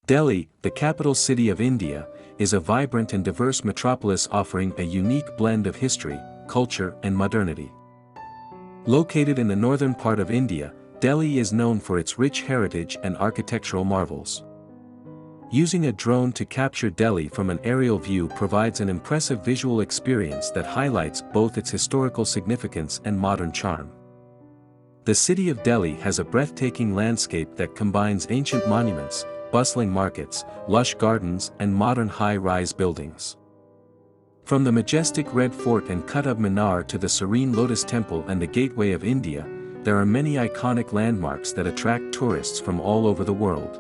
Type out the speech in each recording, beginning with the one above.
Delhi, the capital city of India, is a vibrant and diverse metropolis offering a unique blend of history, culture, and modernity. Located in the northern part of India, Delhi is known for its rich heritage and architectural marvels. Using a drone to capture Delhi from an aerial view provides an impressive visual experience that highlights both its historical significance and modern charm. The city of Delhi has a breathtaking landscape that combines ancient monuments, bustling markets, lush gardens, and modern high-rise buildings. From the majestic Red Fort and Qutub Minar to the serene Lotus Temple and the Gateway of India, there are many iconic landmarks that attract tourists from all over the world.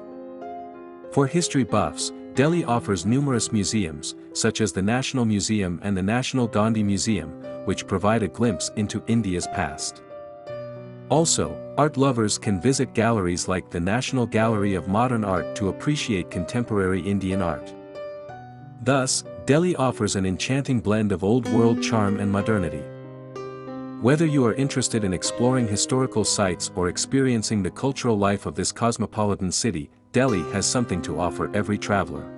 For history buffs, Delhi offers numerous museums, such as the National Museum and the National Gandhi Museum, which provide a glimpse into India's past. Also, art lovers can visit galleries like the National Gallery of Modern Art to appreciate contemporary Indian art. Thus, Delhi offers an enchanting blend of old-world charm and modernity. Whether you are interested in exploring historical sites or experiencing the cultural life of this cosmopolitan city, Delhi has something to offer every traveler.